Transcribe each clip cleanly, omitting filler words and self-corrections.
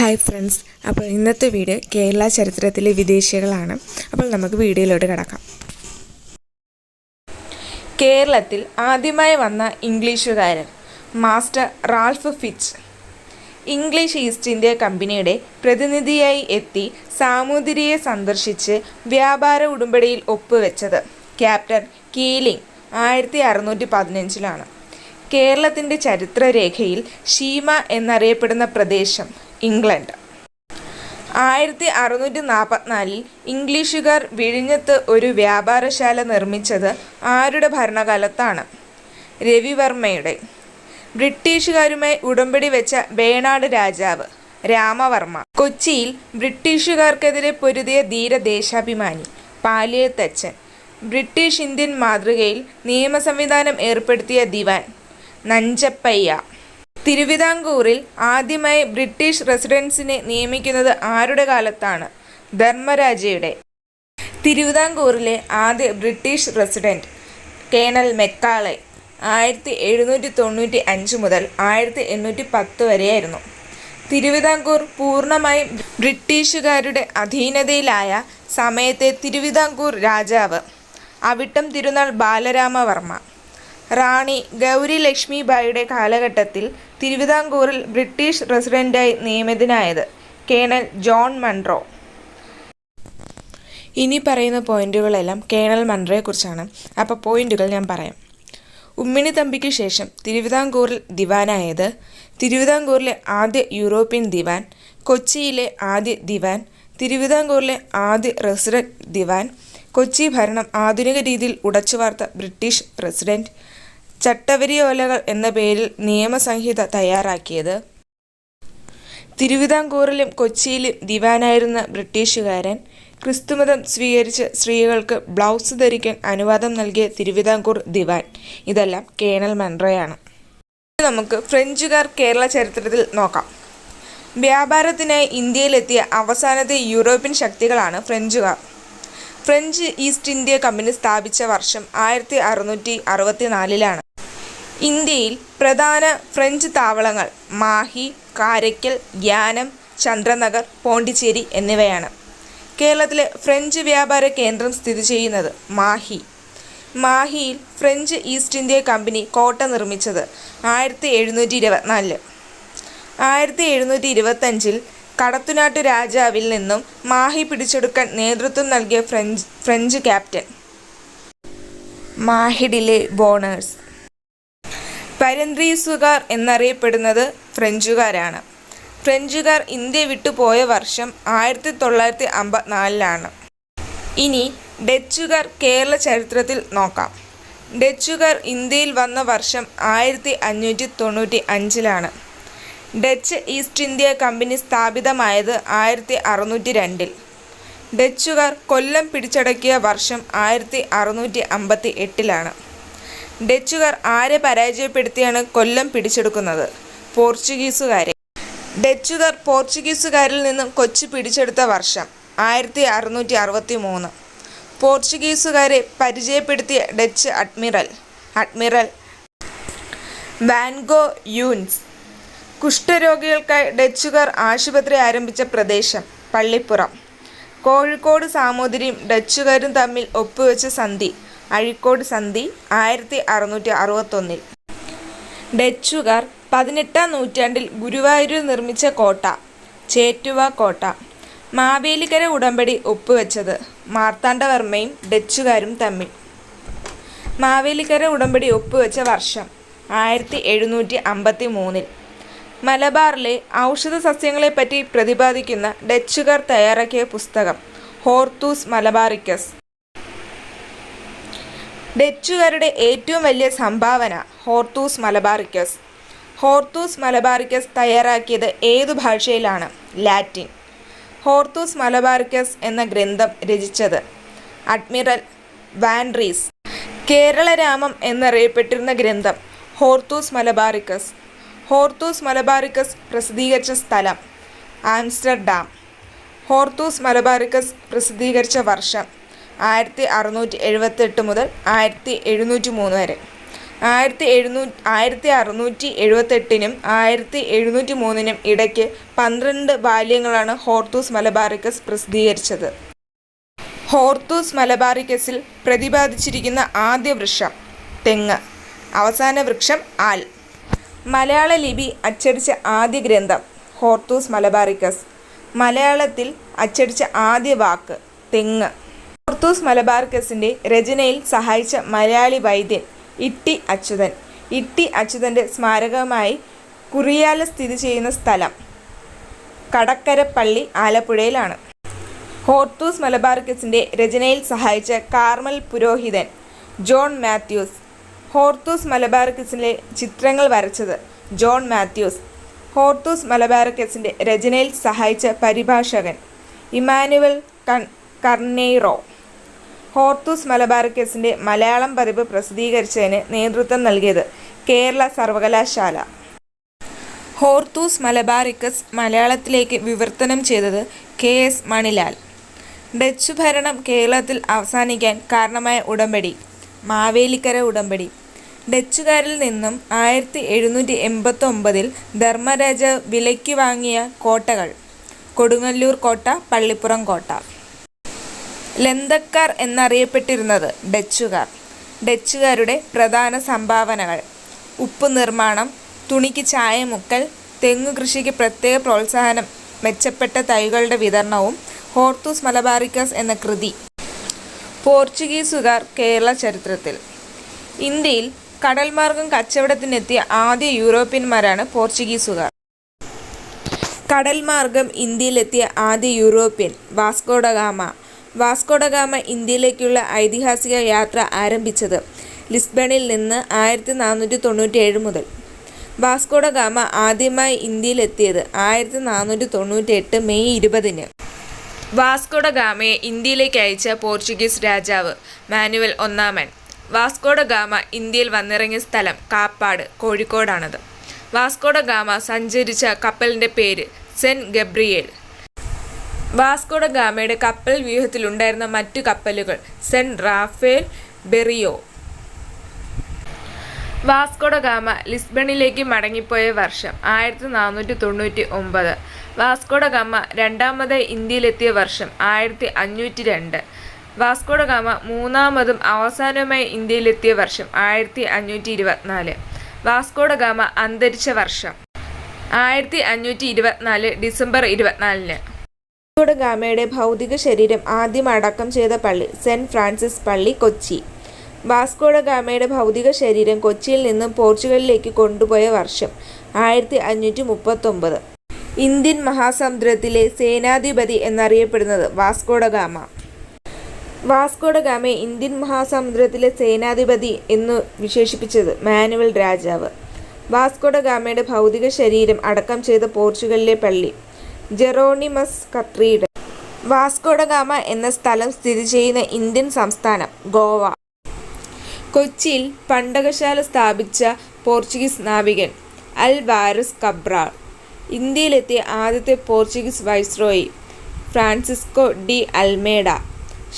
Hi friends, അപ്പോൾ ഇന്നത്തെ video Kerala ചരിത്രത്തിലെ വിദേശികളാണ്. അപ്പോൾ നമുക്ക് വീഡിയോയിലോട്ട് കിടക്കാം. കേരളത്തിൽ ആദ്യമായി വന്ന ഇംഗ്ലീഷുകാരൻ master Ralph Fitch. English East India കമ്പനിയുടെ പ്രതിനിധിയായി എത്തി സാമൂതിരിയെ സന്ദർശിച്ച് വ്യാപാര ഉടമ്പടിയിൽ ഒപ്പുവെച്ചത് ക്യാപ്റ്റൻ കീലിംഗ് 1615 കേരളത്തിൻ്റെ ചരിത്രരേഖയിൽ ഷീമ എന്നറിയപ്പെടുന്ന പ്രദേശം ഇംഗ്ലണ്ട്. 1644 ഇംഗ്ലീഷുകാർ വിഴിഞ്ഞത്ത് ഒരു വ്യാപാരശാല നിർമ്മിച്ചത് ആരുടെ ഭരണകാലത്താണ്? രവിവർമ്മയുടെ. ബ്രിട്ടീഷുകാരുമായി ഉടമ്പടി വെച്ച വേണാട് രാജാവ് രാമവർമ്മ. കൊച്ചിയിൽ ബ്രിട്ടീഷുകാർക്കെതിരെ പൊരുതിയ ധീരദേശാഭിമാനി പാലിയത്തച്ഛൻ. ബ്രിട്ടീഷ് ഇന്ത്യൻ മാതൃകയിൽ നിയമസംവിധാനം ഏർപ്പെടുത്തിയ ദിവാൻ നഞ്ചപ്പയ്യ. തിരുവിതാംകൂറിൽ ആദ്യമായി ബ്രിട്ടീഷ് റെസിഡൻസിനെ നിയമിക്കുന്നത് ആരുടെ കാലത്താണ്? ധർമ്മരാജയുടെ. തിരുവിതാംകൂറിലെ ആദ്യ ബ്രിട്ടീഷ് റെസിഡന്റ് കേണൽ മെക്കാളെ 1795 മുതൽ 1810 വരെയായിരുന്നു. തിരുവിതാംകൂർ പൂർണ്ണമായും ബ്രിട്ടീഷുകാരുടെ അധീനതയിലായ സമയത്തെ തിരുവിതാംകൂർ രാജാവ് അവിട്ടം തിരുനാൾ ബാലരാമവർമ്മ. റാണി ഗൗരി ലക്ഷ്മിബായിയുടെ കാലഘട്ടത്തിൽ തിരുവിതാംകൂറിൽ ബ്രിട്ടീഷ് റെസിഡന്റായി നിയമിതനായത് കേണൽ ജോൺ മൺറോ. ഇനി പറയുന്ന പോയിന്റുകളെല്ലാം കേണൽ മൺറോയെക്കുറിച്ചാണ്. അപ്പോൾ പോയിന്റുകൾ ഞാൻ പറയാം. ഉമ്മിണിത്തമ്പിക്ക് ശേഷം തിരുവിതാംകൂറിൽ ദിവാനായത്, തിരുവിതാംകൂറിലെ ആദ്യ യൂറോപ്യൻ ദിവാൻ, കൊച്ചിയിലെ ആദ്യ ദിവാൻ, തിരുവിതാംകൂറിലെ ആദ്യ റെസിഡന്റ് ദിവാൻ, കൊച്ചി ഭരണം ആധുനിക രീതിയിൽ ഉടച്ചുവാർത്ത ബ്രിട്ടീഷ് പ്രസിഡന്റ്, ചട്ടവരിയോലകൾ എന്ന പേരിൽ നിയമസംഹിത തയ്യാറാക്കിയത്, തിരുവിതാംകൂറിലും കൊച്ചിയിലും ദിവാനായിരുന്ന ബ്രിട്ടീഷുകാരൻ, ക്രിസ്തുമതം സ്വീകരിച്ച് സ്ത്രീകൾക്ക് ബ്ലൗസ് ധരിക്കാൻ അനുവാദം നൽകിയ തിരുവിതാംകൂർ ദിവാൻ. ഇതെല്ലാം കേണൽ മൺറോയാണ്. നമുക്ക് ഫ്രഞ്ചുകാർ കേരള ചരിത്രത്തിൽ നോക്കാം. വ്യാപാരത്തിനായി ഇന്ത്യയിലെത്തിയ അവസാനത്തെ യൂറോപ്യൻ ശക്തികളാണ് ഫ്രഞ്ചുകാർ. ഫ്രഞ്ച് ഈസ്റ്റ് ഇന്ത്യ കമ്പനി സ്ഥാപിച്ച വർഷം 1664. ഇന്ത്യയിൽ പ്രധാന ഫ്രഞ്ച് താവളങ്ങൾ മാഹി, കാരയ്ക്കൽ, ഗ്യാനം, ചന്ദ്രനഗർ, പോണ്ടിച്ചേരി എന്നിവയാണ്. കേരളത്തിലെ ഫ്രഞ്ച് വ്യാപാര കേന്ദ്രം സ്ഥിതി ചെയ്യുന്നത് മാഹി. മാഹിയിൽ ഫ്രഞ്ച് ഈസ്റ്റ് ഇന്ത്യ കമ്പനി കോട്ട നിർമ്മിച്ചത് 1724. 1725 കടത്തുനാട്ടു രാജാവിൽ നിന്നും മാഹി പിടിച്ചെടുക്കാൻ നേതൃത്വം നൽകിയ ഫ്രഞ്ച് ക്യാപ്റ്റൻ മാഹിഡിലെ ബോണേഴ്സ്. പരന്ത്രീസുകാർ എന്നറിയപ്പെടുന്നത് ഫ്രഞ്ചുകാരാണ്. ഫ്രഞ്ചുകാർ ഇന്ത്യ വിട്ടുപോയ വർഷം 1954. ഇനി ഡച്ചുകാർ കേരള ചരിത്രത്തിൽ നോക്കാം. ഡച്ചുകാർ ഇന്ത്യയിൽ വന്ന വർഷം 1595. ഡച്ച് ഈസ്റ്റ് ഇന്ത്യ കമ്പനി സ്ഥാപിതമായത് 1602. ഡച്ചുകാർ കൊല്ലം പിടിച്ചടക്കിയ വർഷം 1658. ഡച്ചുകാർ ആരെ പരാജയപ്പെടുത്തിയാണ് കൊല്ലം പിടിച്ചെടുക്കുന്നത്? പോർച്ചുഗീസുകാരെ. ഡച്ചുകാർ പോർച്ചുഗീസുകാരിൽ നിന്നും കൊച്ചി പിടിച്ചെടുത്ത വർഷം 1663. പോർച്ചുഗീസുകാരെ പരിചയപ്പെടുത്തിയ ഡച്ച് അഡ്മിറൽ വാൻഗോ യൂൻസ്. കുഷ്ഠരോഗികൾക്കായി ഡച്ചുകാർ ആശുപത്രി ആരംഭിച്ച പ്രദേശം പള്ളിപ്പുറം. കോഴിക്കോട് സാമൂതിരിയും ഡച്ചുകാരും തമ്മിൽ ഒപ്പുവെച്ച സന്ധി അഴീക്കോട് സന്ധി 1661. ഡച്ചുകാർ 18-ാം നൂറ്റാണ്ടിൽ ഗുരുവായൂരിൽ നിർമ്മിച്ച കോട്ട ചേറ്റുവ കോട്ട. മാവേലിക്കര ഉടമ്പടി ഒപ്പുവെച്ചത് മാർത്താണ്ഡവർമ്മയും ഡച്ചുകാരും തമ്മിൽ. മാവേലിക്കര ഉടമ്പടി ഒപ്പുവെച്ച വർഷം 1753. മലബാറിലെ ഔഷധ സസ്യങ്ങളെപ്പറ്റി പ്രതിപാദിക്കുന്ന ഡച്ചുകാർ തയ്യാറാക്കിയ പുസ്തകം ഹോർത്തൂസ് മലബാറിക്കസ്. ഡച്ചുകാരുടെ ഏറ്റവും വലിയ സംഭാവന ഹോർത്തൂസ് മലബാറിക്കസ്. ഹോർത്തൂസ് മലബാറിക്കസ് തയ്യാറാക്കിയത് ഏതു ഭാഷയിലാണ്? ലാറ്റിൻ. ഹോർത്തൂസ് മലബാറിക്കസ് എന്ന ഗ്രന്ഥം രചിച്ചത് അഡ്മിറൽ വാൻഡ്രീസ്. കേരളരാമം എന്നറിയപ്പെട്ടിരുന്ന ഗ്രന്ഥം ഹോർത്തൂസ് മലബാറിക്കസ്. ഹോർത്തൂസ് മലബാറിക്കസ് പ്രസിദ്ധീകരിച്ച സ്ഥലം ആംസ്റ്റർഡാം. ഹോർത്തൂസ് മലബാറിക്കസ് പ്രസിദ്ധീകരിച്ച വർഷം 1678 മുതൽ 1703 വരെ. 1678-നും 1703-നും ഇടയ്ക്ക് 12 വാല്യങ്ങളാണ് ഹോർത്തൂസ് മലബാറിക്കസ് പ്രസിദ്ധീകരിച്ചത്. ഹോർത്തൂസ് മലബാറിക്കസിൽ പ്രതിപാദിച്ചിരിക്കുന്ന ആദ്യ വൃക്ഷം തെങ്ങ്, അവസാന വൃക്ഷം ആൽ. മലയാള ലിപി അച്ചടിച്ച ആദ്യ ഗ്രന്ഥം ഹോർത്തൂസ് മലബാറിക്കസ്. മലയാളത്തിൽ അച്ചടിച്ച ആദ്യ വാക്ക് തെങ്ങ്. ഹോർത്തൂസ് മലബാറിക്കസിൻ്റെ രചനയിൽ സഹായിച്ച മലയാളി വൈദ്യൻ ഇട്ടി അച്യുതൻ. ഇട്ടി അച്യുതൻ്റെ സ്മാരകമായി കുറിയാല സ്ഥിതി ചെയ്യുന്ന സ്ഥലം കടക്കരപ്പള്ളി, ആലപ്പുഴയിലാണ്. ഹോർത്തൂസ് മലബാറിക്കസിൻ്റെ രചനയിൽ സഹായിച്ച കാർമൽ പുരോഹിതൻ ജോൺ മാത്യൂസ്. ഹോർത്തൂസ് മലബാറിക്കസിലെ ചിത്രങ്ങൾ വരച്ചത് ജോൺ മാത്യൂസ്. ഹോർത്തൂസ് മലബാറിക്കസിൻ്റെ രചനയിൽ സഹായിച്ച പരിഭാഷകൻ ഇമ്മാനുവൽ കർനെയ്റോ. ഹോർത്തൂസ് മലബാറിക്കസിൻ്റെ മലയാളം പതിപ്പ് പ്രസിദ്ധീകരിച്ചതിന് നേതൃത്വം നൽകിയത് കേരള സർവകലാശാല. ഹോർത്തൂസ് മലബാറിക്കസ് മലയാളത്തിലേക്ക് വിവർത്തനം ചെയ്തത് KS മണിലാൽ. ഡച്ചു ഭരണം കേരളത്തിൽ അവസാനിക്കാൻ കാരണമായ ഉടമ്പടി മാവേലിക്കര ഉടമ്പടി. ഡച്ചുകാരിൽ നിന്നും 1789 ധർമ്മരാജാവ് വിലയ്ക്ക് വാങ്ങിയ കോട്ടകൾ കൊടുങ്ങല്ലൂർ കോട്ട, പള്ളിപ്പുറം കോട്ട. ലന്തക്കാർ എന്നറിയപ്പെട്ടിരുന്നത് ഡച്ചുകാർ. ഡച്ചുകാരുടെ പ്രധാന സംഭാവനകൾ ഉപ്പ് നിർമ്മാണം, തുണിക്ക് ചായമുക്കൽ, തെങ്ങു കൃഷിക്ക് പ്രത്യേക പ്രോത്സാഹനം, മെച്ചപ്പെട്ട തൈകളുടെ വിതരണവും. ഹോർത്തൂസ് മലബാറിക്കസ് എന്ന കൃതി. പോർച്ചുഗീസുകാർ കേരള ചരിത്രത്തിൽ. ഇന്ത്യയിൽ കടൽമാർഗം കച്ചവടത്തിനെത്തിയ ആദ്യ യൂറോപ്യന്മാരാണ് പോർച്ചുഗീസുകാർ. കടൽമാർഗം ഇന്ത്യയിലെത്തിയ ആദ്യ European Vasco da Gama. Vasco da Gama ഇന്ത്യയിലേക്കുള്ള ഐതിഹാസിക യാത്ര ആരംഭിച്ചത് ലിസ്ബണിൽ നിന്ന് 1497 മുതൽ. വാസ്കോ ഡ ഗാമ ആദ്യമായി ഇന്ത്യയിലെത്തിയത് 1498 മെയ് 20-ന്. വാസ്കോ ഡ ഗാമയെ ഇന്ത്യയിലേക്ക് അയച്ച പോർച്ചുഗീസ് രാജാവ് മാനുവൽ ഒന്നാമൻ. വാസ്കോ ഡ ഗാമ ഇന്ത്യയിൽ വന്നിറങ്ങിയ സ്ഥലം കാപ്പാട്, കോഴിക്കോടാണത്. വാസ്കോ ഡ ഗാമ സഞ്ചരിച്ച കപ്പലിൻ്റെ പേര് സെന്റ് ഗബ്രിയേൽ. വാസ്കോ ഡ ഗാമയുടെ കപ്പൽ വ്യൂഹത്തിലുണ്ടായിരുന്ന മറ്റു കപ്പലുകൾ Saint Raphael, Berrio. Vasco da Gama ലിസ്ബണിലേക്ക് മടങ്ങിപ്പോയ വർഷം 1499. വാസ്കോ ഡ ഗാമ രണ്ടാമതായി ഇന്ത്യയിലെത്തിയ വർഷം 1502. വാസ്കോ ഡ ഗാമ മൂന്നാമതും അവസാനവുമായി ഇന്ത്യയിലെത്തിയ വർഷം 1524. വാസ്കോ ഡ ഗാമ അന്തരിച്ച വർഷം 1524 ഡിസംബർ 24-ന്. വാസ്കോ ഡ ഗാമയുടെ ഭൗതിക ശരീരം ആദ്യം അടക്കം ചെയ്ത പള്ളി സെന്റ് ഫ്രാൻസിസ് പള്ളി, കൊച്ചി. വാസ്കോ ഡ ഗാമയുടെ ഭൗതിക ശരീരം കൊച്ചിയിൽ നിന്നും പോർച്ചുഗലിലേക്ക് കൊണ്ടുപോയ വർഷം 1539. ഇന്ത്യൻ മഹാസമുദ്രത്തിലെ സേനാധിപതി എന്നറിയപ്പെടുന്നത് Vasco da Gama. Vasco da ഗാമയെ ഇന്ത്യൻ മഹാസമുദ്രത്തിലെ സേനാധിപതി എന്നു വിശേഷിപ്പിച്ചത് മാനുവൽ രാജാവ്. വാസ്കോ ഡ ഗാമയുടെ ഭൗതിക ശരീരം അടക്കം ചെയ്ത പോർച്ചുഗലിലെ പള്ളി ജെറോണിമസ് കത്തീഡ്രൽ. വാസ്കോ ഡ ഗാമ എന്ന സ്ഥലം സ്ഥിതി ചെയ്യുന്ന ഇന്ത്യൻ സംസ്ഥാനം ഗോവ. കൊച്ചിയിൽ പണ്ടകശാല സ്ഥാപിച്ച പോർച്ചുഗീസ് നാവികൻ അൽവാരസ് കബ്രാൾ. ഇന്ത്യയിലെത്തിയ ആദ്യത്തെ Portuguese viceroy Francisco de Almeida.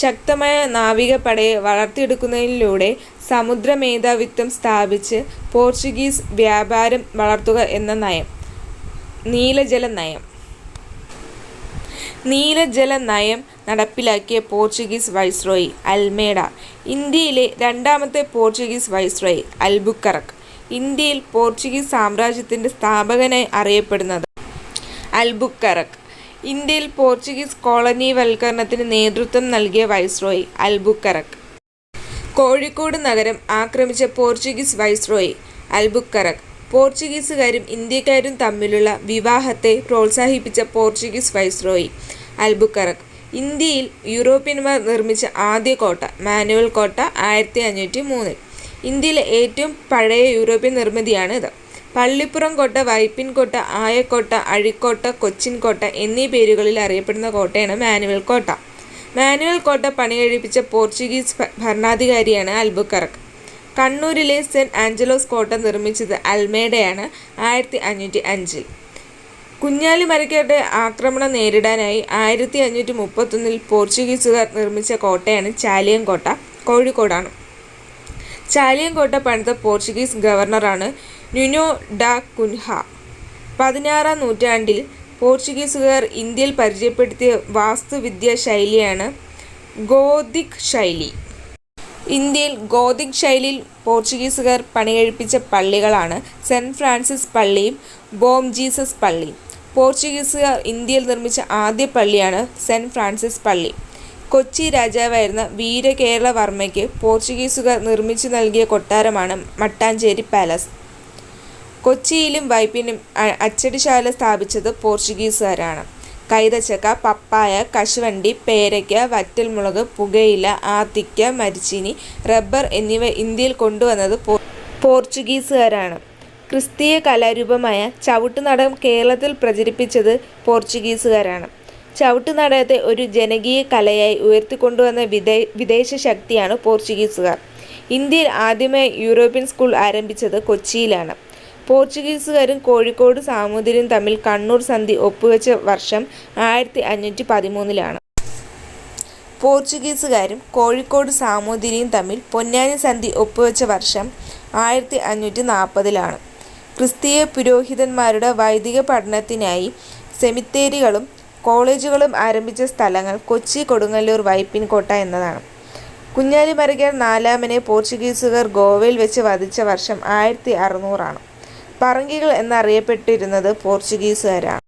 ശക്തമായ നാവികപ്പടയെ വളർത്തിയെടുക്കുന്നതിലൂടെ സമുദ്ര മേധാവിത്വം സ്ഥാപിച്ച് പോർച്ചുഗീസ് വ്യാപാരം വളർത്തുക എന്ന നയം നീലജല നയം. നീലജല നയം നടപ്പിലാക്കിയ പോർച്ചുഗീസ് വൈസ്രോയി അൽമേഡ. ഇന്ത്യയിലെ രണ്ടാമത്തെ പോർച്ചുഗീസ് വൈസ്രോയി അൽബുക്കറക്ക്. ഇന്ത്യയിൽ പോർച്ചുഗീസ് സാമ്രാജ്യത്തിൻ്റെ സ്ഥാപകനായി അറിയപ്പെടുന്നത് അൽബുക്കറക്ക്. ഇന്ത്യയിൽ പോർച്ചുഗീസ് കോളനിവൽക്കരണത്തിന് നേതൃത്വം നൽകിയ വൈസ്രോയി അൽബുക്കറക്ക്. കോഴിക്കോട് നഗരം ആക്രമിച്ച പോർച്ചുഗീസ് വൈസ്രോയി അൽബുക്കറക്ക്. പോർച്ചുഗീസുകാരും ഇന്ത്യക്കാരും തമ്മിലുള്ള വിവാഹത്തെ പ്രോത്സാഹിപ്പിച്ച പോർച്ചുഗീസ് വൈസ്രോയി അൽബുക്കറക്ക്. ഇന്ത്യയിൽ യൂറോപ്യന്മാർ നിർമ്മിച്ച ആദ്യ കോട്ട മാനുവൽ കോട്ട 1503. ഇന്ത്യയിലെ ഏറ്റവും പഴയ യൂറോപ്യൻ നിർമ്മിതിയാണ് ഇത്. പള്ളിപ്പുറം കോട്ട, വൈപ്പിൻ കോട്ട, ആയക്കോട്ട, അഴിക്കോട്ട, കൊച്ചിൻ കോട്ട എന്നീ പേരുകളിൽ അറിയപ്പെടുന്ന കോട്ടയാണ് മാനുവൽ കോട്ട. മാനുവൽ കോട്ട പണികഴിപ്പിച്ച പോർച്ചുഗീസ് ഭരണാധികാരിയാണ് അൽബുക്കറക്ക്. കണ്ണൂരിലെ സെന്റ് ആഞ്ചലോസ് കോട്ട നിർമ്മിച്ചത് അൽമേഡയാണ് 1505. കുഞ്ഞാലിമരയ്ക്കരുടെ ആക്രമണം നേരിടാനായി 1531 പോർച്ചുഗീസുകാർ നിർമ്മിച്ച കോട്ടയാണ് ചാലിയം കോട്ട, കോഴിക്കോടാണ്. ചാലിയൻകോട്ട പണിത പോർച്ചുഗീസ് ഗവർണറാണ് ന്യൂനോ ഡാ കുൻഹ. 16-ാം നൂറ്റാണ്ടിൽ പോർച്ചുഗീസുകാർ ഇന്ത്യയിൽ പരിചയപ്പെടുത്തിയ വാസ്തുവിദ്യാ ശൈലിയാണ് ഗോഥിക് ശൈലി. ഇന്ത്യയിൽ ഗോഥിക് ശൈലിയിൽ പോർച്ചുഗീസുകാർ പണികഴിപ്പിച്ച പള്ളികളാണ് സെന്റ് ഫ്രാൻസിസ് പള്ളിയും ബോം ജീസസ് പള്ളിയും. പോർച്ചുഗീസുകാർ ഇന്ത്യയിൽ നിർമ്മിച്ച ആദ്യ പള്ളിയാണ് സെന്റ് ഫ്രാൻസിസ് പള്ളി. കൊച്ചി രാജാവായിരുന്ന വീരകേരളവർമ്മയ്ക്ക് പോർച്ചുഗീസുകാർ നിർമ്മിച്ചു നൽകിയ കൊട്ടാരമാണ് മട്ടാഞ്ചേരി പാലസ്. കൊച്ചിയിലും വൈപ്പിനും അച്ചടിശാല സ്ഥാപിച്ചത് പോർച്ചുഗീസുകാരാണ്. കൈതച്ചക്ക, പപ്പായ, കശുവണ്ടി, പേരയ്ക്ക, വറ്റൽമുളക്, പുകയില, ആത്തിക്ക, മരിച്ചീനി, റബ്ബർ എന്നിവ ഇന്ത്യയിൽ കൊണ്ടുവന്നത് പോർച്ചുഗീസുകാരാണ്. ക്രിസ്തീയ കലാരൂപമായ ചവിട്ടുനാടകം കേരളത്തിൽ പ്രചരിപ്പിച്ചത് പോർച്ചുഗീസുകാരാണ്. ചവിട്ടുനാടകത്തെ ഒരു ജനകീയ കലയായി ഉയർത്തിക്കൊണ്ടുവന്ന വിദേശ ശക്തിയാണ് പോർച്ചുഗീസുകാർ. ഇന്ത്യയിൽ ആദ്യമായി യൂറോപ്യൻ സ്കൂൾ ആരംഭിച്ചത് കൊച്ചിയിലാണ്. പോർച്ചുഗീസുകാരും കോഴിക്കോട് സാമൂതിരിയും തമ്മിൽ കണ്ണൂർ സന്ധി ഒപ്പുവെച്ച വർഷം 1513-ലാണ്. പോർച്ചുഗീസുകാരും കോഴിക്കോട് സാമൂതിരിയും തമ്മിൽ പൊന്നാനി സന്ധി ഒപ്പുവെച്ച വർഷം 1540-ലാണ്. ക്രിസ്തീയ പുരോഹിതന്മാരുടെ വൈദിക പഠനത്തിനായി സെമിത്തേരികളും കോളേജുകളും ആരംഭിച്ച സ്ഥലങ്ങൾ കൊച്ചി, കൊടുങ്ങല്ലൂർ, വൈപ്പിൻ കോട്ട എന്നതാണ്. കുഞ്ഞാലിമരയ്ക്കർ നാലാമനെ പോർച്ചുഗീസുകാർ ഗോവയിൽ വെച്ച് വധിച്ച വർഷം 1600-ആണ്. പറങ്കികൾ എന്നറിയപ്പെട്ടിരുന്നത് പോർച്ചുഗീസുകാരാണ്.